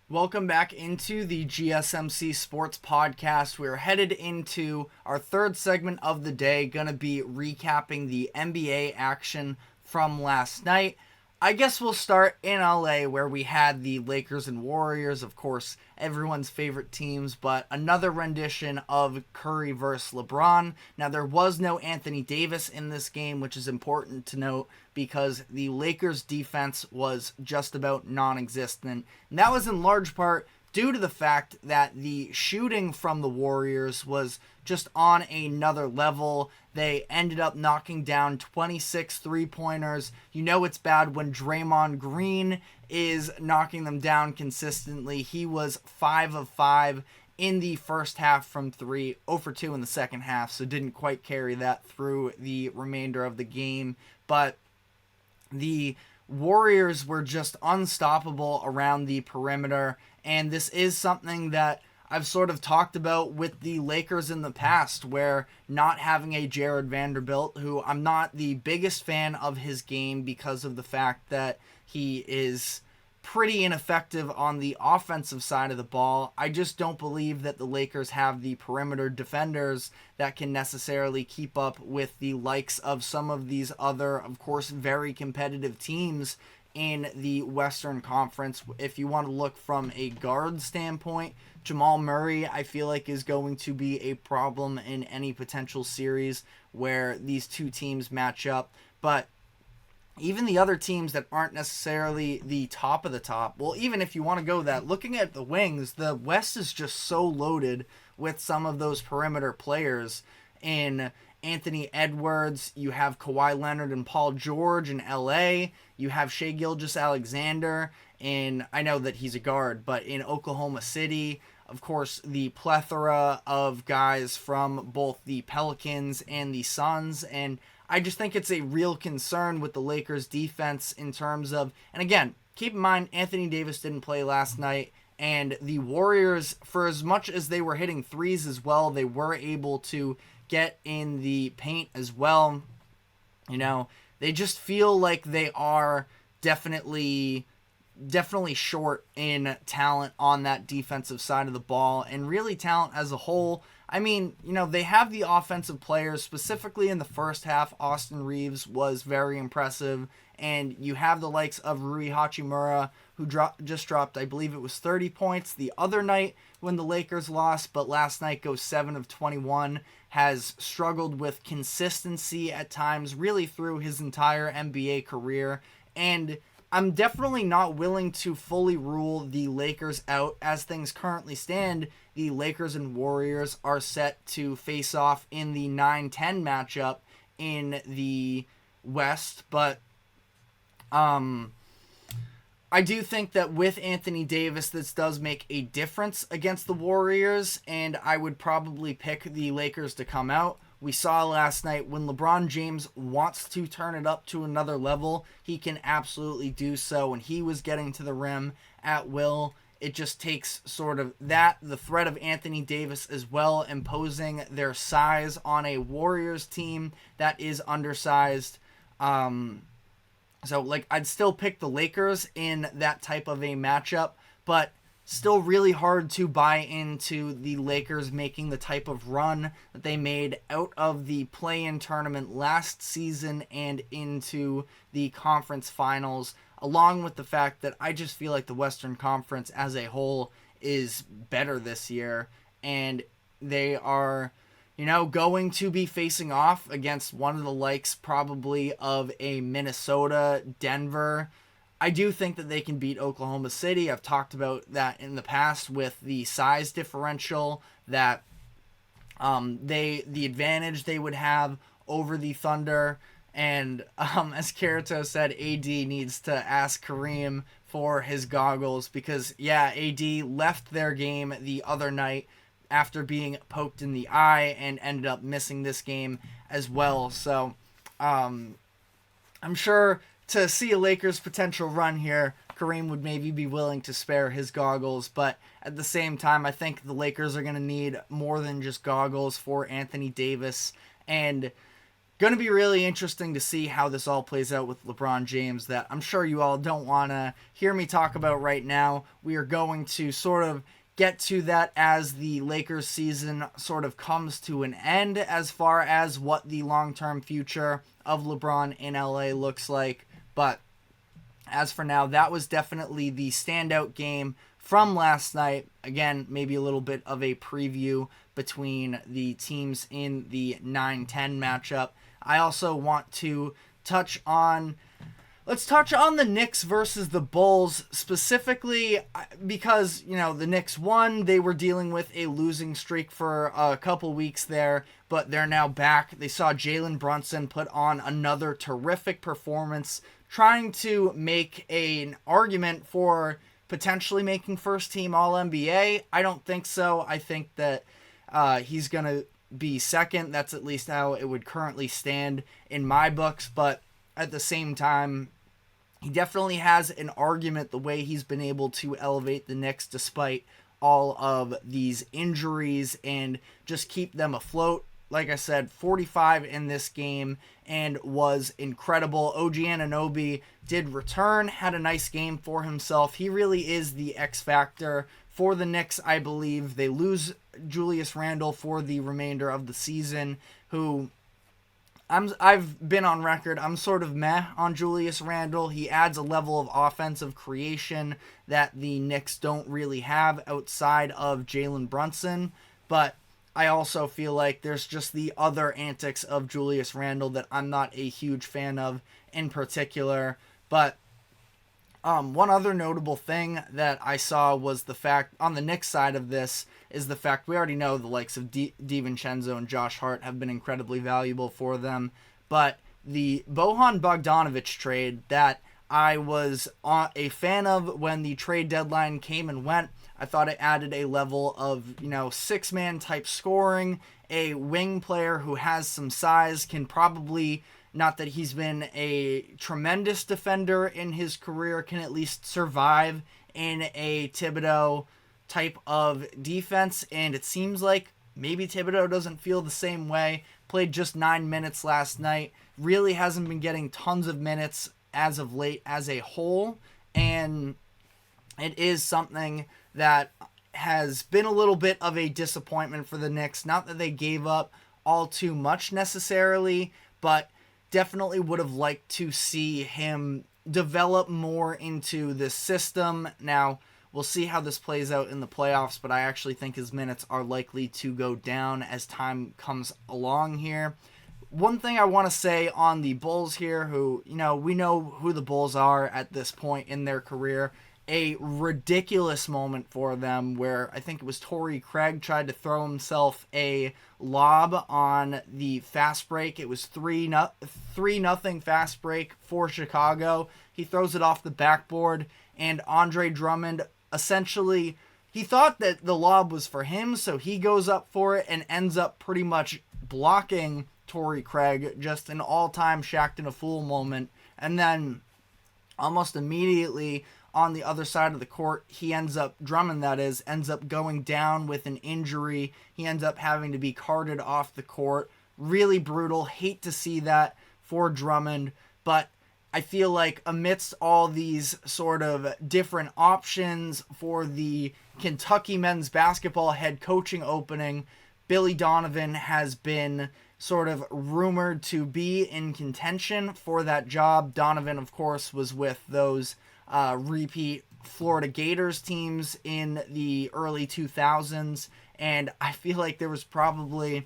Welcome back into the GSMC Sports Podcast. We're headed into our third segment of the day, going to be recapping the NBA action from last night. I guess we'll start in LA where we had the Lakers and Warriors, of course, everyone's favorite teams, but another rendition of Curry versus LeBron. Now, there was no Anthony Davis in this game, which is important to note because the Lakers' defense was just about non-existent. And that was in large part due to the fact that the shooting from the Warriors was just on another level. They ended up knocking down 26 three-pointers. You know it's bad when Draymond Green is knocking them down consistently. He was 5 of 5 in the first half from 3, 0 for 2 in the second half, so didn't quite carry that through the remainder of the game. But the Warriors were just unstoppable around the perimeter, and this is something that I've sort of talked about with the Lakers in the past, where not having a Jared Vanderbilt, who I'm not the biggest fan of his game because of the fact that he is pretty ineffective on the offensive side of the ball. I just don't believe that the Lakers have the perimeter defenders that can necessarily keep up with the likes of some of these other, of course, very competitive teams in the Western Conference. If you want to look from a guard standpoint, Jamal Murray, I feel like, is going to be a problem in any potential series where these two teams match up. But even the other teams that aren't necessarily the top of the top, well, even if you want to go that, looking at the wings, the West is just so loaded with some of those perimeter players. In Anthony Edwards, you have Kawhi Leonard and Paul George in LA. You have Shai Gilgeous-Alexander, and I know that he's a guard, but in Oklahoma City, of course, the plethora of guys from both the Pelicans and the Suns, and I just think it's a real concern with the Lakers defense in terms of, and again, keep in mind, Anthony Davis didn't play last night, and the Warriors, for as much as they were hitting threes as well, they were able to get in the paint as well. You know, they just feel like they are definitely short in talent on that defensive side of the ball, and really talent as a whole. I mean, you know, they have the offensive players, specifically in the first half. Austin Reeves was very impressive, and you have the likes of Rui Hachimura, who just dropped, I believe it was 30 points the other night when the Lakers lost, but last night goes 7 of 21, has struggled with consistency at times, really through his entire NBA career, and I'm definitely not willing to fully rule the Lakers out. As things currently stand, the Lakers and Warriors are set to face off in the 9-10 matchup in the West, but I do think that with Anthony Davis, this does make a difference against the Warriors, and I would probably pick the Lakers to come out. We saw last night when LeBron James wants to turn it up to another level, he can absolutely do so, and he was getting to the rim at will. It just takes sort of that, the threat of Anthony Davis as well, imposing their size on a Warriors team that is undersized. So, like, I'd still pick the Lakers in that type of a matchup, but still really hard to buy into the Lakers making the type of run that they made out of the play-in tournament last season and into the conference finals, along with the fact that I just feel like the Western Conference as a whole is better this year, and they are, you know, going to be facing off against one of the likes probably of a Minnesota, Denver. I do think that they can beat Oklahoma City. I've talked about that in the past with the size differential that the advantage they would have over the Thunder. And as Kirito said, AD needs to ask Kareem for his goggles because, yeah, AD left their game the other night after being poked in the eye and ended up missing this game as well. So I'm sure to see a Lakers potential run here, Kareem would maybe be willing to spare his goggles, but at the same time, I think the Lakers are going to need more than just goggles for Anthony Davis. And going to be really interesting to see how this all plays out with LeBron James, that I'm sure you all don't want to hear me talk about right now. We are going to sort of get to that as the Lakers season sort of comes to an end, as far as what the long-term future of LeBron in LA looks like. But as for now, that was definitely the standout game from last night. Again, maybe a little bit of a preview between the teams in the 9-10 matchup. I also want to let's touch on the Knicks versus the Bulls, specifically because, the Knicks won. They were dealing with a losing streak for a couple weeks there, but they're now back. They saw Jalen Brunson put on another terrific performance, trying to make an argument for potentially making first team All-NBA. I don't think so. I think that he's going to be second. That's at least how it would currently stand in my books. But at the same time, he definitely has an argument the way he's been able to elevate the Knicks despite all of these injuries and just keep them afloat. Like I said, 45 in this game and was incredible. OG Anunoby did return, had a nice game for himself. He really is the X factor for the Knicks, I believe. They lose Julius Randle for the remainder of the season, who I've been on record, I'm sort of meh on Julius Randle. He adds a level of offensive creation that the Knicks don't really have outside of Jalen Brunson, but I also feel like there's just the other antics of Julius Randle that I'm not a huge fan of in particular. But one other notable thing that I saw was the fact, on the Knicks side of this, is the fact we already know the likes of DiVincenzo and Josh Hart have been incredibly valuable for them. But the Bojan Bogdanovic trade that I was a fan of when the trade deadline came and went, I thought it added a level of, six-man type scoring, a wing player who has some size, can probably, not that he's been a tremendous defender in his career, can at least survive in a Thibodeau type of defense, and it seems like maybe Thibodeau doesn't feel the same way. Played just 9 minutes last night, really hasn't been getting tons of minutes as of late as a whole, and it is something that has been a little bit of a disappointment for the Knicks. Not that they gave up all too much necessarily, but definitely would have liked to see him develop more into this system. Now, we'll see how this plays out in the playoffs, but I actually think his minutes are likely to go down as time comes along here. One thing I want to say on the Bulls here, who, we know who the Bulls are at this point in their career. A ridiculous moment for them where I think it was Torrey Craig tried to throw himself a lob on the fast break. It was 3-0 fast break for Chicago. He throws it off the backboard, and Andre Drummond essentially, he thought that the lob was for him, so he goes up for it and ends up pretty much blocking Torrey Craig. Just an all-time Shaqtin' a Fool moment. And then almost immediately on the other side of the court, Drummond ends up going down with an injury. He ends up having to be carted off the court. Really brutal. Hate to see that for Drummond, but I feel like amidst all these sort of different options for the Kentucky men's basketball head coaching opening, Billy Donovan has been sort of rumored to be in contention for that job. Donovan, of course, was with those repeat Florida Gators teams in the early 2000s, and I feel like there was probably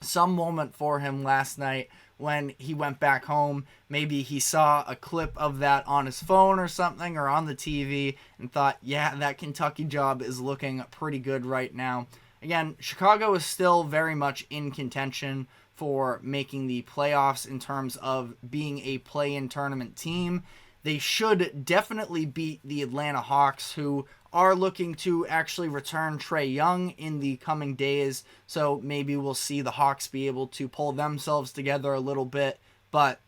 some moment for him last night when he went back home. Maybe he saw a clip of that on his phone or something, or on the TV, and thought, yeah, that Kentucky job is looking pretty good right now. Again, Chicago is still very much in contention for making the playoffs in terms of being a play-in tournament team. They should definitely beat the Atlanta Hawks, who are looking to actually return Trae Young in the coming days. So maybe we'll see the Hawks be able to pull themselves together a little bit. But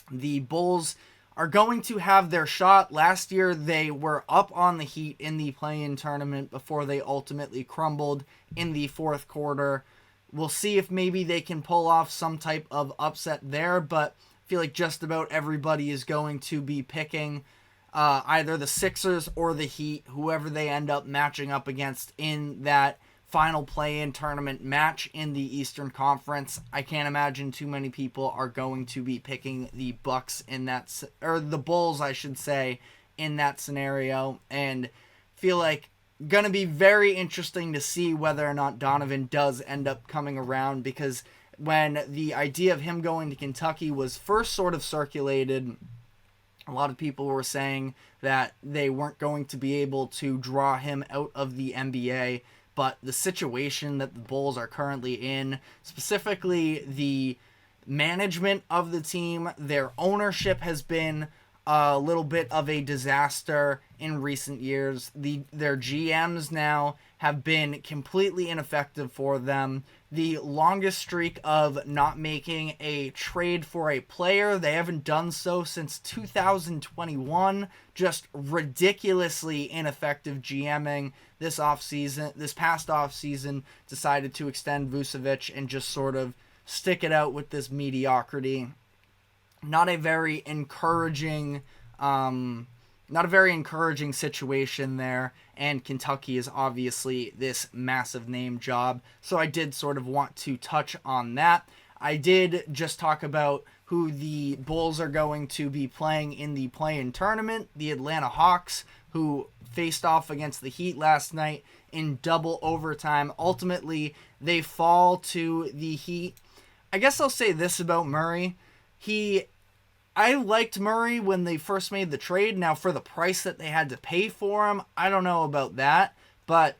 the Bulls are going to have their shot. Last year, they were up on the Heat in the play-in tournament before they ultimately crumbled in the fourth quarter. we'll see if maybe they can pull off some type of upset there, but I feel like just about everybody is going to be picking either the Sixers or the Heat, whoever they end up matching up against in that final play-in tournament match in the Eastern Conference. I can't imagine too many people are going to be picking the Bucks in that, or the Bulls, I should say, in that scenario, and feel like going to be very interesting to see whether or not Donovan does end up coming around, because when the idea of him going to Kentucky was first sort of circulated, a lot of people were saying that they weren't going to be able to draw him out of the NBA, but the situation that the Bulls are currently in, specifically the management of the team, their ownership has been a little bit of a disaster in recent years. Their GMs now have been completely ineffective for them. The longest streak of not making a trade for a player. They haven't done so since 2021. Just ridiculously ineffective GMing this past offseason. Decided to extend Vucevic and just sort of stick it out with this mediocrity. Not a very encouraging situation there, and Kentucky is obviously this massive name job, so I did sort of want to touch on that. I did just talk about who the Bulls are going to be playing in the play-in tournament, the Atlanta Hawks, who faced off against the Heat last night in double overtime. Ultimately, they fall to the Heat. I guess I'll say this about Murray. I liked Murray when they first made the trade. Now, for the price that they had to pay for him, I don't know about that. But,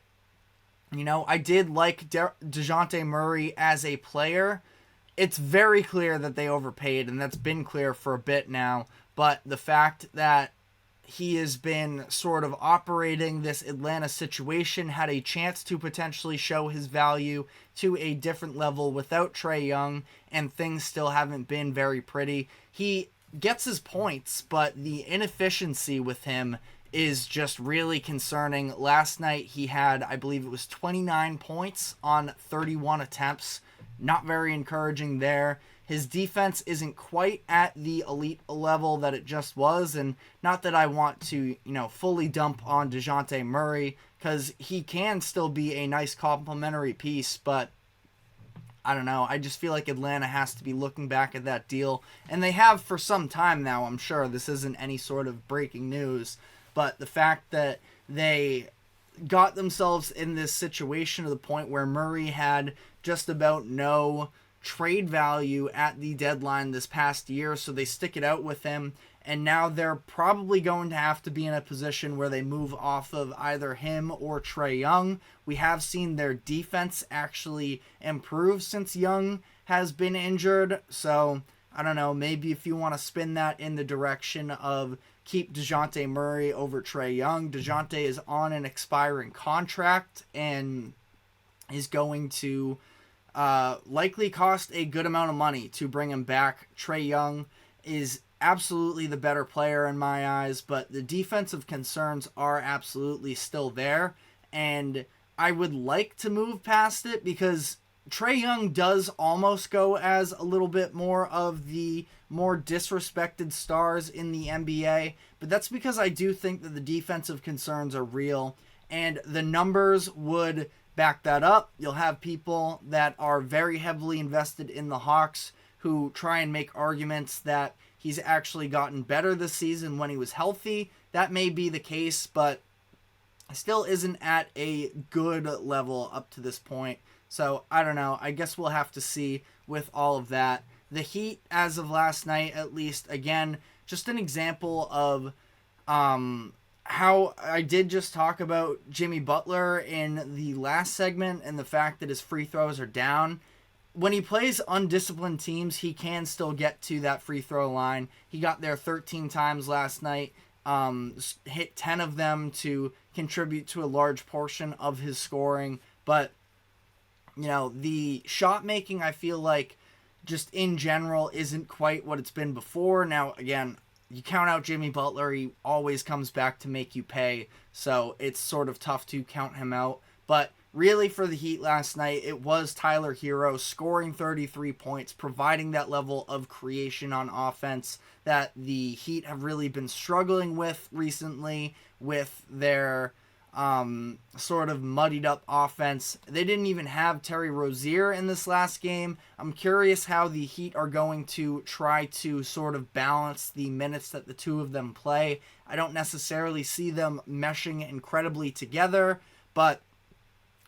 I did like DeJounte Murray as a player. It's very clear that they overpaid, and that's been clear for a bit now. But the fact that he has been sort of operating this Atlanta situation, had a chance to potentially show his value to a different level without Trae Young, and things still haven't been very pretty. He gets his points, but the inefficiency with him is just really concerning. Last night he had, I believe it was 29 points on 31 attempts. Not very encouraging there. His defense isn't quite at the elite level that it just was, and not that I want to, fully dump on DeJounte Murray, because he can still be a nice complementary piece, but I don't know. I just feel like Atlanta has to be looking back at that deal. And they have for some time now, I'm sure. This isn't any sort of breaking news. But the fact that they got themselves in this situation to the point where Murray had just about no trade value at the deadline this past year, so they stick it out with him. And now they're probably going to have to be in a position where they move off of either him or Trae Young. We have seen their defense actually improve since Young has been injured. So, I don't know, maybe if you want to spin that in the direction of keep DeJounte Murray over Trae Young. DeJounte is on an expiring contract and is going to likely cost a good amount of money to bring him back. Trae Young is absolutely the better player in my eyes, but the defensive concerns are absolutely still there, and I would like to move past it because Trae Young does almost go as a little bit more of the more disrespected stars in the NBA, but that's because I do think that the defensive concerns are real, and the numbers would back that up. You'll have people that are very heavily invested in the Hawks who try and make arguments that he's actually gotten better this season when he was healthy. That may be the case, but still isn't at a good level up to this point. So, I don't know. I guess we'll have to see with all of that. The Heat, as of last night at least, again, just an example of how I did just talk about Jimmy Butler in the last segment and the fact that his free throws are down. When he plays undisciplined teams, he can still get to that free throw line. He got there 13 times last night, hit 10 of them to contribute to a large portion of his scoring. But, the shot making, I feel like, just in general, isn't quite what it's been before. Now, again, you count out Jimmy Butler, he always comes back to make you pay. So it's sort of tough to count him out. But really for the Heat last night, it was Tyler Hero scoring 33 points, providing that level of creation on offense that the Heat have really been struggling with recently with their sort of muddied up offense. They didn't even have Terry Rozier in this last game. I'm curious how the Heat are going to try to sort of balance the minutes that the two of them play. I don't necessarily see them meshing incredibly together, but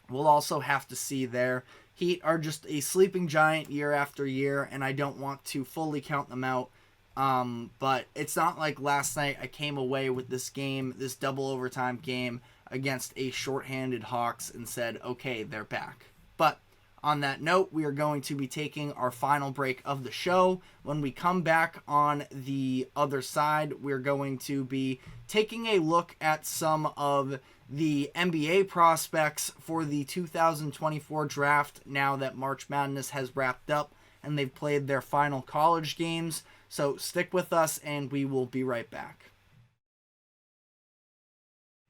we'll also have to see there. Heat are just a sleeping giant year after year, and I don't want to fully count them out. But it's not like last night I came away with this game, this double overtime game, against a shorthanded Hawks and said, okay, they're back. But on that note, we are going to be taking our final break of the show. When we come back on the other side, we're going to be taking a look at some of the NBA prospects for the 2024 draft now that March Madness has wrapped up and they've played their final college games. So stick with us and we will be right back.